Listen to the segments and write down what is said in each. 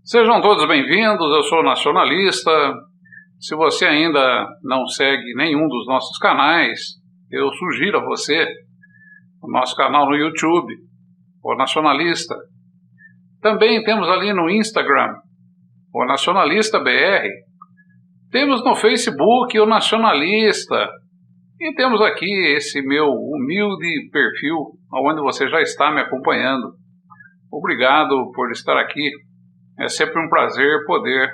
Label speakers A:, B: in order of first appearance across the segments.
A: Sejam todos bem-vindos, eu sou nacionalista. Se você ainda não segue nenhum dos nossos canais, eu sugiro a você o nosso canal no YouTube, o Nacionalista. Também temos ali no Instagram, o Nacionalista BR. Temos no Facebook o Nacionalista. E temos aqui esse meu humilde perfil, onde você já está me acompanhando. Obrigado por estar aqui. É sempre um prazer poder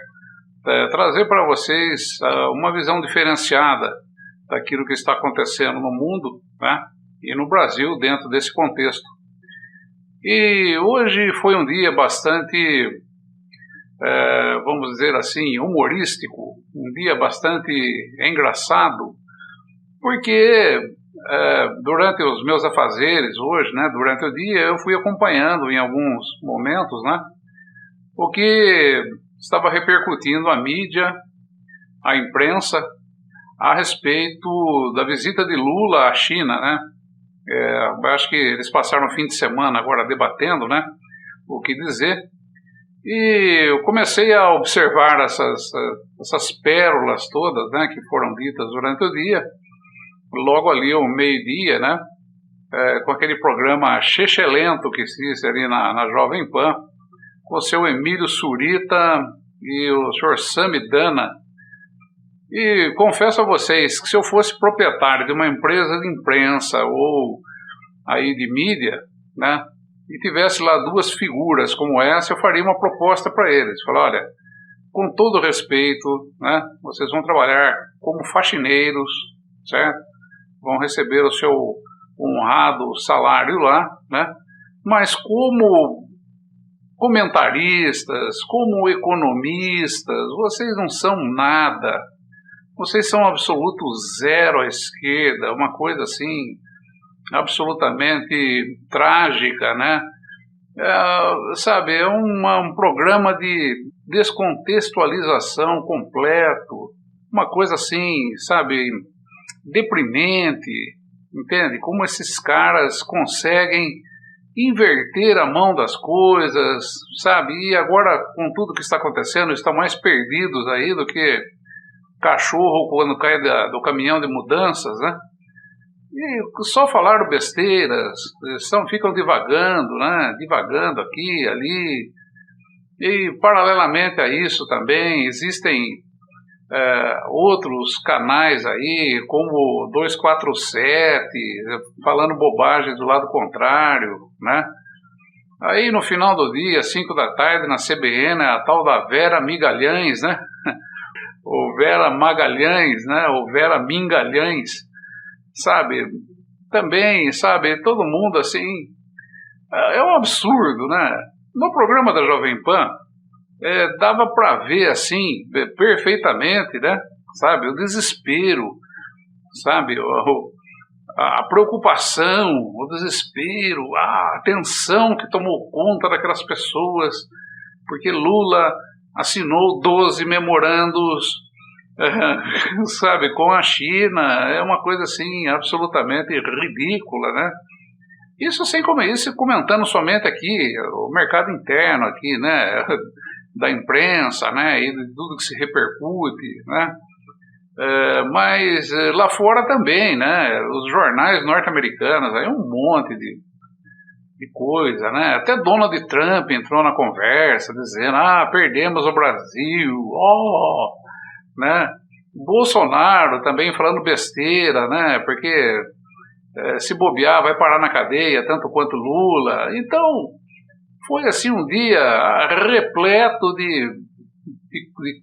A: trazer para vocês uma visão diferenciada daquilo que está acontecendo no mundo, né, e no Brasil dentro desse contexto. E hoje foi um dia bastante, vamos dizer assim, humorístico, um dia bastante engraçado, porque durante os meus afazeres hoje, né, durante o dia, eu fui acompanhando em alguns momentos, né, o que estava repercutindo a mídia, a imprensa, a respeito da visita de Lula à China, né? Acho que eles passaram o fim de semana agora debatendo, né, o que dizer. E eu comecei a observar essas pérolas todas, né, que foram ditas durante o dia, logo ali ao meio-dia, né, com aquele programa Chechelento que existe ali na Jovem Pan, com o seu Emílio Surita e o senhor Samidana. E confesso a vocês que se eu fosse proprietário de uma empresa de imprensa ou aí de mídia, né, e tivesse lá duas figuras como essa, eu faria uma proposta para eles. Falar, olha, com todo respeito, né, vocês vão trabalhar como faxineiros, certo? Vão receber o seu honrado salário lá, né, mas como comentaristas, como economistas, vocês não são nada. Vocês são absoluto zero à esquerda, uma coisa assim, absolutamente trágica, né? Sabe, é um programa de descontextualização completo, uma coisa assim, sabe, deprimente, entende? Como esses caras conseguem inverter a mão das coisas, sabe? E agora, com tudo que está acontecendo, estão mais perdidos aí do que cachorro quando cai do caminhão de mudanças, né? E só falaram besteiras, ficam divagando, né? Divagando aqui, ali. E, paralelamente a isso também, existem outros canais aí, como o 247, falando bobagem do lado contrário, né? Aí no final do dia, 5 da tarde, na CBN, a tal da Vera Migalhães, né? Ou Vera Magalhães, né? Ou Vera Mingalhães, sabe? Também, sabe, todo mundo assim, é um absurdo, né? No programa da Jovem Pan, dava para ver assim, perfeitamente, né? Sabe, o desespero, sabe, a preocupação, o desespero, a tensão que tomou conta daquelas pessoas, porque Lula assinou 12 memorandos, sabe, com a China. É uma coisa assim absolutamente ridícula, né? Isso sem isso comentando somente aqui o mercado interno aqui, né, da imprensa, né, e de tudo que se repercute, né? Mas lá fora também, né, os jornais norte-americanos, aí um monte de coisa, né? Até Donald Trump entrou na conversa dizendo, perdemos o Brasil, né? Bolsonaro também falando besteira, né? Porque se bobear vai parar na cadeia tanto quanto Lula. Então foi assim um dia repleto de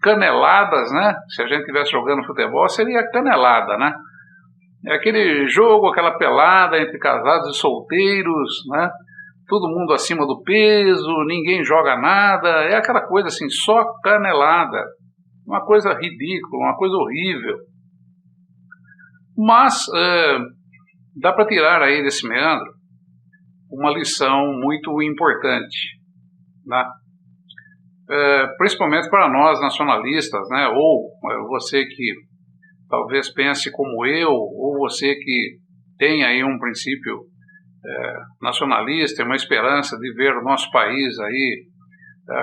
A: caneladas, né? Se a gente estivesse jogando futebol, seria canelada, né? É aquele jogo, aquela pelada entre casados e solteiros, né? Todo mundo acima do peso, ninguém joga nada, é aquela coisa assim, só canelada. Uma coisa ridícula, uma coisa horrível. Mas dá para tirar aí desse meandro uma lição muito importante, né? Principalmente para nós nacionalistas, né? Ou você que talvez pense como eu, ou você que tem aí um princípio nacionalista, uma esperança de ver o nosso país aí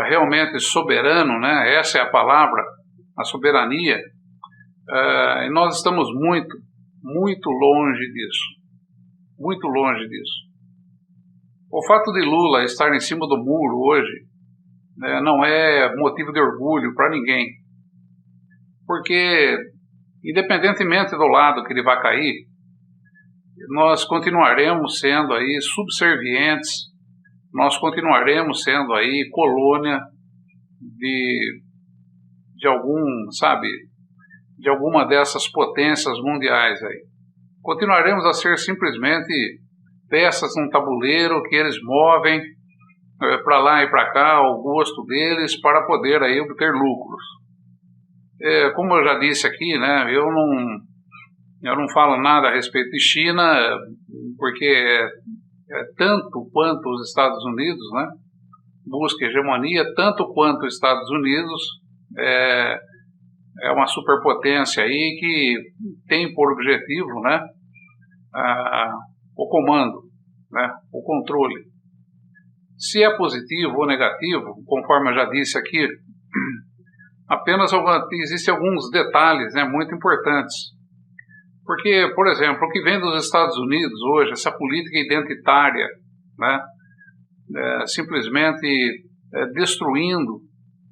A: realmente soberano, né? Essa é a palavra, a soberania, e nós estamos muito, muito longe disso, muito longe disso. O fato de Lula estar em cima do muro hoje não é motivo de orgulho para ninguém, porque independentemente do lado que ele vai cair, nós continuaremos sendo aí subservientes, nós continuaremos sendo aí colônia de algum, sabe, de alguma dessas potências mundiais aí. Continuaremos a ser simplesmente peças num tabuleiro que eles movem para lá e para cá ao gosto deles para poder aí obter lucros. Como eu já disse aqui, né, eu não falo nada a respeito de China, porque é tanto quanto os Estados Unidos, né, busca hegemonia, tanto quanto os Estados Unidos é uma superpotência aí que tem por objetivo, né, o comando, né, o controle. Se é positivo ou negativo, conforme eu já disse aqui, apenas existem alguns detalhes, né, muito importantes. Porque, por exemplo, o que vem dos Estados Unidos hoje, essa política identitária, né, simplesmente destruindo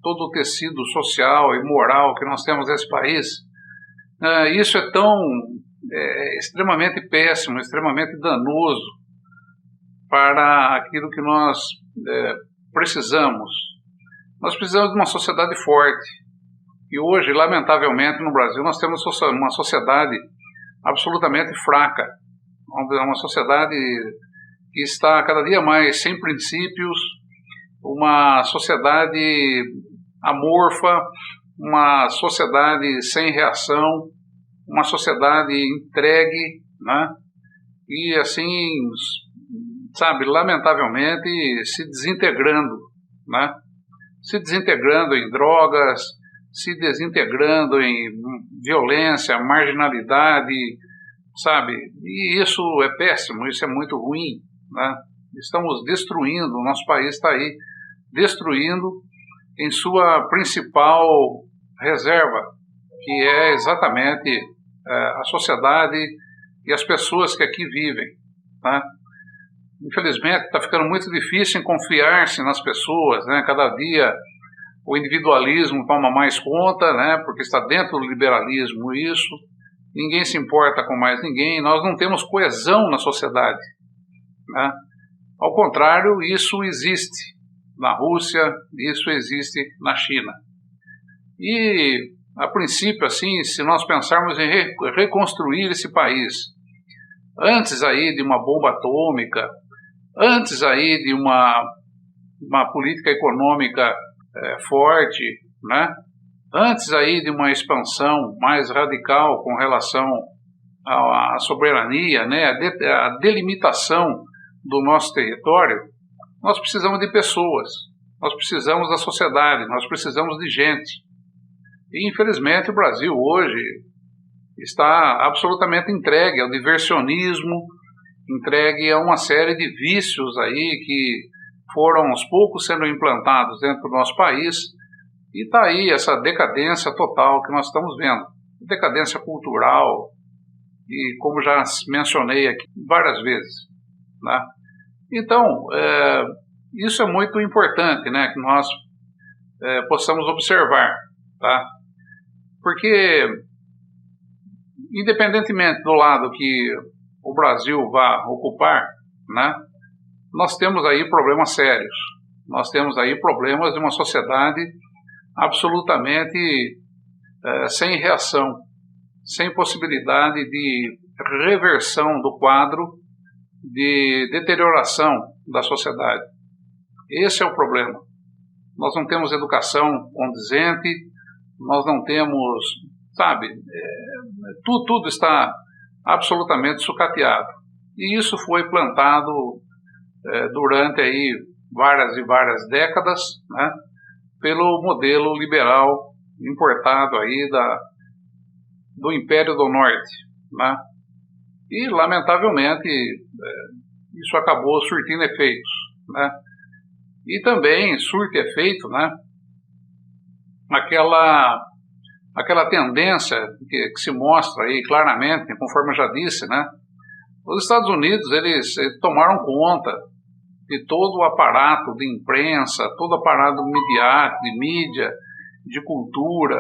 A: todo o tecido social e moral que nós temos nesse país, isso é tão extremamente péssimo, extremamente danoso para aquilo que nós precisamos. Nós precisamos de uma sociedade forte. E hoje, lamentavelmente, no Brasil, nós temos uma sociedade absolutamente fraca. Uma sociedade que está cada dia mais sem princípios, uma sociedade amorfa, uma sociedade sem reação, uma sociedade entregue, né? E assim, sabe, lamentavelmente se desintegrando, né? Se desintegrando em drogas, se desintegrando em violência, marginalidade, sabe? E isso é péssimo, isso é muito ruim, né? Estamos destruindo, o nosso país está aí destruindo em sua principal reserva, que é exatamente a sociedade e as pessoas que aqui vivem, né? Infelizmente está ficando muito difícil em confiar-se nas pessoas, né? Cada dia o individualismo toma mais conta, né? Porque está dentro do liberalismo isso, ninguém se importa com mais ninguém, nós não temos coesão na sociedade, né? Ao contrário, isso existe na Rússia, isso existe na China. E, a princípio, assim, se nós pensarmos em reconstruir esse país, antes aí de uma bomba atômica, antes aí de uma política econômica forte, né? Antes aí de uma expansão mais radical com relação à soberania, né? A delimitação do nosso território, nós precisamos de pessoas, nós precisamos da sociedade, nós precisamos de gente. E, infelizmente, o Brasil hoje está absolutamente entregue ao diversionismo, entregue a uma série de vícios aí que foram aos poucos sendo implantados dentro do nosso país, e está aí essa decadência total que nós estamos vendo, decadência cultural, e como já mencionei aqui várias vezes, né? Então, isso é muito importante, né, que nós possamos observar, tá? Porque, independentemente do lado que o Brasil vá ocupar, né, nós temos aí problemas sérios. Nós temos aí problemas de uma sociedade absolutamente sem reação, sem possibilidade de reversão do quadro de deterioração da sociedade. Esse é o problema. Nós não temos educação condizente, nós não temos, sabe, tudo está absolutamente sucateado. E isso foi plantado durante aí várias e várias décadas, né, pelo modelo liberal importado aí do Império do Norte, né? E, lamentavelmente, isso acabou surtindo efeitos, né? e também surte efeito, né, aquela tendência que se mostra aí claramente, conforme eu já disse, né, os Estados Unidos, eles tomaram conta de todo o aparato de imprensa, todo o aparato midiático, de mídia, de cultura,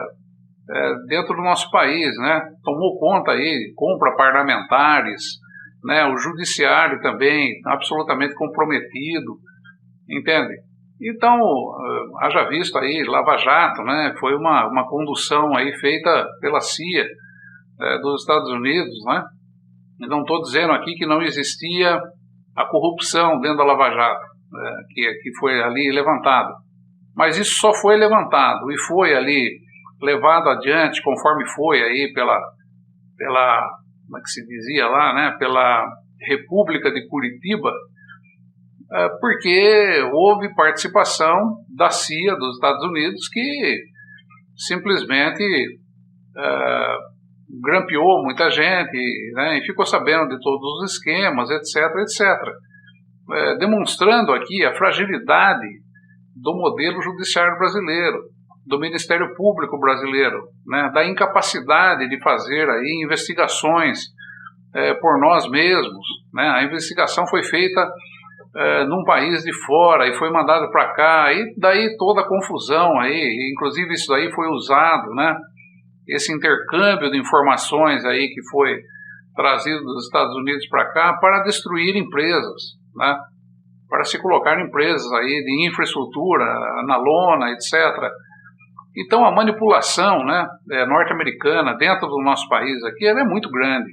A: dentro do nosso país, né? Tomou conta aí, compra parlamentares, né? O judiciário também absolutamente comprometido, entende? Então, haja visto aí, Lava Jato, né? Foi uma condução aí feita pela CIA dos Estados Unidos, né? E não estou dizendo aqui que não existia a corrupção dentro da Lava Jato, que foi ali levantado. Mas isso só foi levantado e foi ali levado adiante conforme foi aí pela como é que se dizia lá, né, pela República de Curitiba, porque houve participação da CIA dos Estados Unidos que simplesmente grampeou muita gente, né, e ficou sabendo de todos os esquemas, etc., etc., demonstrando aqui a fragilidade do modelo judiciário brasileiro, do Ministério Público brasileiro, né, da incapacidade de fazer aí investigações por nós mesmos, né. A investigação foi feita num país de fora e foi mandada para cá, e daí toda a confusão aí, inclusive isso daí foi usado, né, esse intercâmbio de informações aí que foi trazido dos Estados Unidos para cá para destruir empresas, né, para se colocar empresas aí de infraestrutura na lona, etc. Então a manipulação, né, norte-americana dentro do nosso país aqui, ela é muito grande,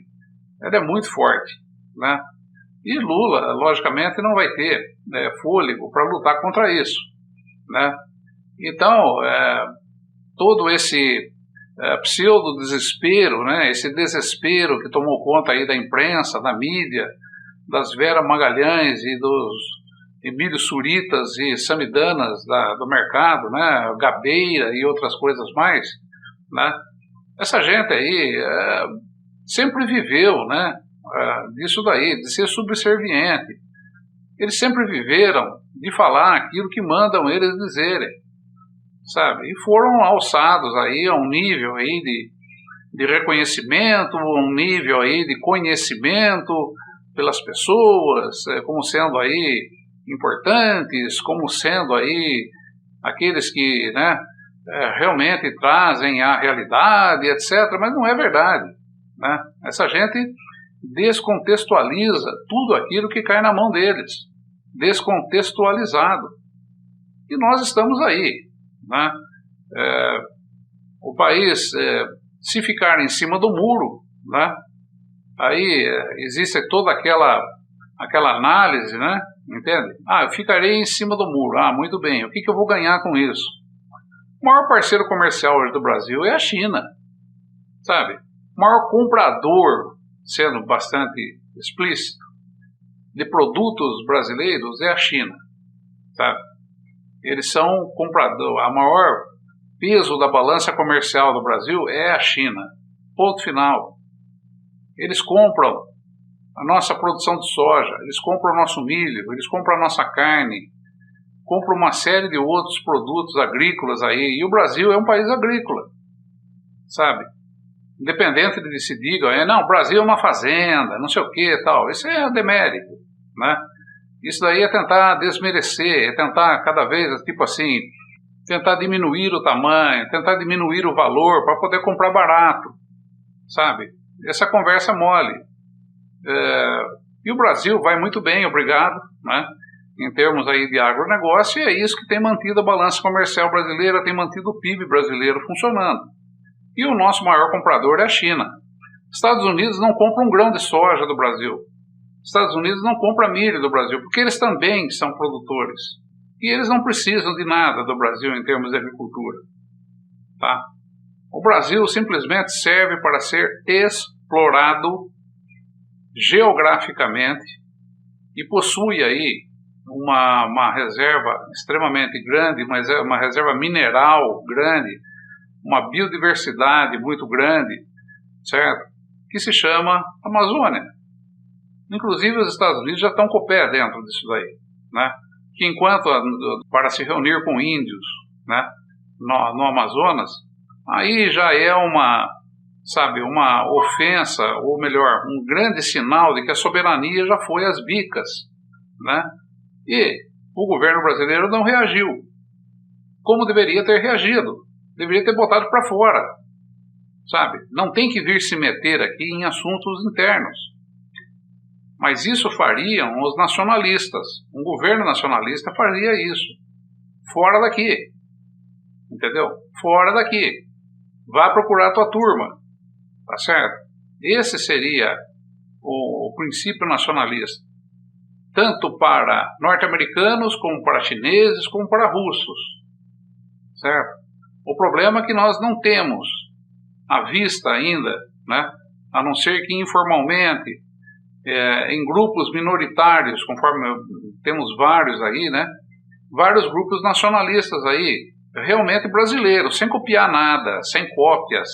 A: ela é muito forte, né? E Lula, logicamente, não vai ter fôlego para lutar contra isso, né? Então, todo esse pseudo-desespero, né, esse desespero que tomou conta aí da imprensa, da mídia, das Vera Magalhães e dos Emílio Suritas e Samidanas do mercado, né, Gabeira e outras coisas mais, né? Essa gente aí sempre viveu, né, disso daí, de ser subserviente. Eles sempre viveram de falar aquilo que mandam eles dizerem, sabe? E foram alçados aí a um nível aí de reconhecimento, um nível aí de conhecimento pelas pessoas, como sendo aí importantes, como sendo aí aqueles que, né, realmente trazem a realidade, etc. Mas não é verdade, né? Essa gente descontextualiza tudo aquilo que cai na mão deles, descontextualizado. E nós estamos aí, né? O país, se ficar em cima do muro, né, aí existe toda aquela análise, né, entende? Eu ficarei em cima do muro, muito bem, o que eu vou ganhar com isso? O maior parceiro comercial hoje do Brasil é a China, sabe? O maior comprador, sendo bastante explícito, de produtos brasileiros é a China, sabe? Eles são comprador, a maior peso da balança comercial do Brasil é a China, ponto final. Eles compram a nossa produção de soja, eles compram o nosso milho, eles compram a nossa carne, compram uma série de outros produtos agrícolas aí, e o Brasil é um país agrícola, sabe? Independente de se diga, não, o Brasil é uma fazenda, não sei o que tal, isso é demérito, né? Isso daí é tentar desmerecer, é tentar cada vez, tipo assim, tentar diminuir o tamanho, tentar diminuir o valor para poder comprar barato, sabe? Essa conversa mole. E o Brasil vai muito bem, obrigado, né, em termos aí de agronegócio, e é isso que tem mantido a balança comercial brasileira, tem mantido o PIB brasileiro funcionando. E o nosso maior comprador é a China. Estados Unidos não compra um grão de soja do Brasil. Estados Unidos não compra milho do Brasil, porque eles também são produtores. E eles não precisam de nada do Brasil em termos de agricultura, tá? O Brasil simplesmente serve para ser explorado geograficamente e possui aí uma reserva extremamente grande, uma reserva mineral grande, uma biodiversidade muito grande, certo? Que se chama Amazônia. Inclusive os Estados Unidos já estão com o pé dentro disso daí, né? que enquanto para se reunir com índios, né, no Amazonas, aí já é uma ofensa, ou melhor, um grande sinal de que a soberania já foi às bicas, né? E o governo brasileiro não reagiu como deveria ter reagido, deveria ter botado para fora, sabe? Não tem que vir se meter aqui em assuntos internos. Mas isso fariam os nacionalistas. Um governo nacionalista faria isso. Fora daqui. Entendeu? Fora daqui. Vá procurar a tua turma. Tá certo? Esse seria o princípio nacionalista. Tanto para norte-americanos, como para chineses, como para russos. Certo? O problema é que nós não temos à vista ainda, né? A não ser que informalmente, em grupos minoritários, conforme temos vários aí, né? Vários grupos nacionalistas aí, realmente brasileiros, sem copiar nada, sem cópias,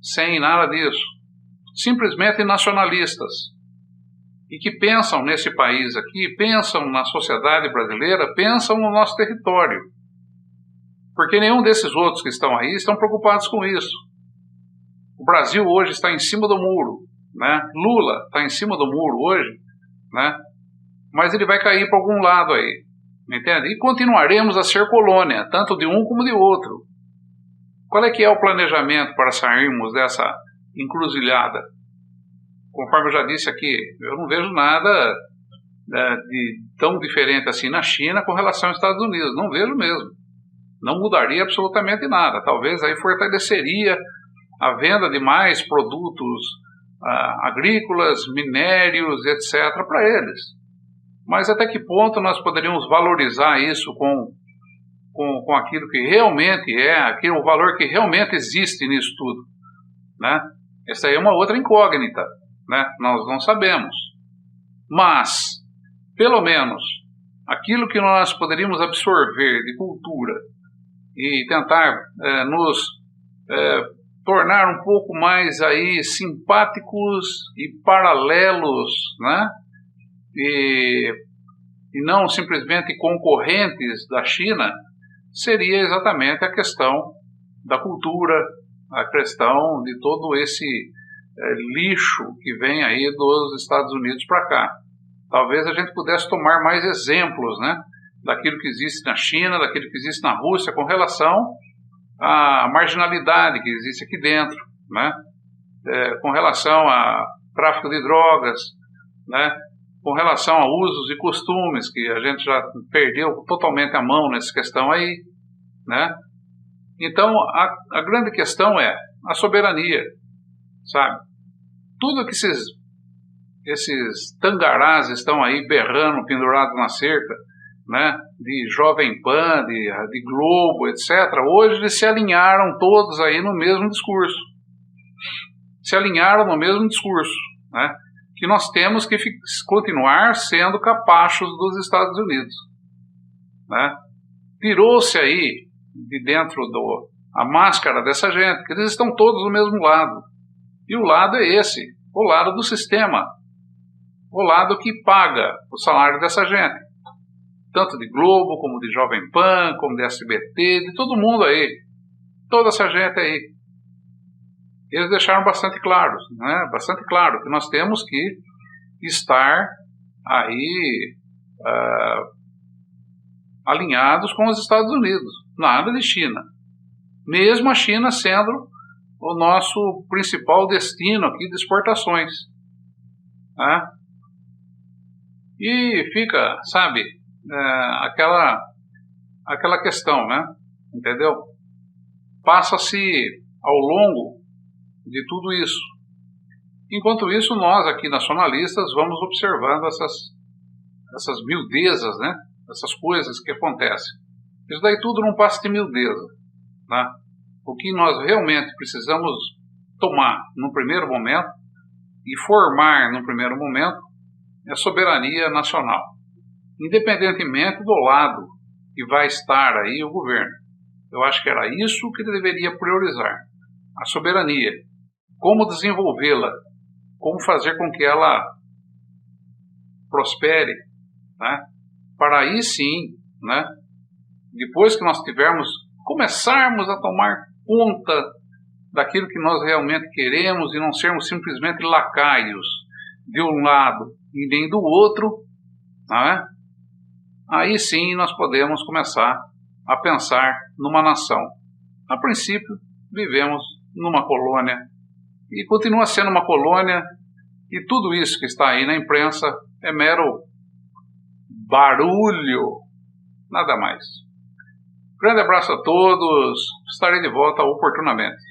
A: sem nada disso. Simplesmente nacionalistas. E que pensam nesse país aqui, pensam na sociedade brasileira, pensam no nosso território. Porque nenhum desses outros que estão aí estão preocupados com isso. O Brasil hoje está em cima do muro, né? Lula está em cima do muro hoje, né? Mas ele vai cair para algum lado aí, entende? E continuaremos a ser colônia, tanto de um como de outro. Qual é que é o planejamento para sairmos dessa encruzilhada? Conforme eu já disse aqui, eu não vejo nada de tão diferente assim na China com relação aos Estados Unidos, não vejo mesmo. Não mudaria absolutamente nada, talvez aí fortaleceria a venda de mais produtos agrícolas, minérios, etc. para eles. Mas até que ponto nós poderíamos valorizar isso com aquilo que realmente o valor que realmente existe nisso tudo, né? Essa aí é uma outra incógnita, né? Nós não sabemos. Mas, pelo menos, aquilo que nós poderíamos absorver de cultura e tentar nos tornar um pouco mais aí simpáticos e paralelos, né? E não simplesmente concorrentes da China, seria exatamente a questão da cultura, a questão de todo esse lixo que vem aí dos Estados Unidos para cá. Talvez a gente pudesse tomar mais exemplos, né? Daquilo que existe na China, daquilo que existe na Rússia, com relação à marginalidade que existe aqui dentro, né? Com relação a tráfico de drogas, né? Com relação a usos e costumes, que a gente já perdeu totalmente a mão nessa questão aí, né? Então, a grande questão é a soberania, sabe? Tudo que esses tangarás estão aí berrando, pendurados na cerca, né? De Jovem Pan, de Globo, etc., hoje eles se alinharam todos aí no mesmo discurso. Se alinharam no mesmo discurso, né? Que nós temos que continuar sendo capachos dos Estados Unidos, né? Tirou-se aí de dentro a máscara dessa gente, que eles estão todos do mesmo lado. E o lado é esse, o lado do sistema, o lado que paga o salário dessa gente, tanto de Globo, como de Jovem Pan, como de SBT, de todo mundo aí, toda essa gente aí. Eles deixaram bastante claro, né? Bastante claro que nós temos que estar aí alinhados com os Estados Unidos, nada de China. Mesmo a China sendo o nosso principal destino aqui de exportações, né? E fica, sabe, aquela questão, né? Entendeu? Passa-se ao longo de tudo isso. Enquanto isso, nós aqui nacionalistas vamos observando essas miudezas, né? Essas coisas que acontecem. Isso daí tudo não passa de miudeza, né? O que nós realmente precisamos tomar no primeiro momento e formar no primeiro momento é a soberania nacional, independentemente do lado que vai estar aí o governo. Eu acho que era isso que ele deveria priorizar, a soberania. Como desenvolvê-la, como fazer com que ela prospere, né? para aí sim, né, depois que nós começarmos a tomar conta daquilo que nós realmente queremos e não sermos simplesmente lacaios de um lado e nem do outro, né, aí sim nós podemos começar a pensar numa nação. A princípio, vivemos numa colônia e continua sendo uma colônia, e tudo isso que está aí na imprensa é mero barulho, nada mais. Grande abraço a todos, estarei de volta oportunamente.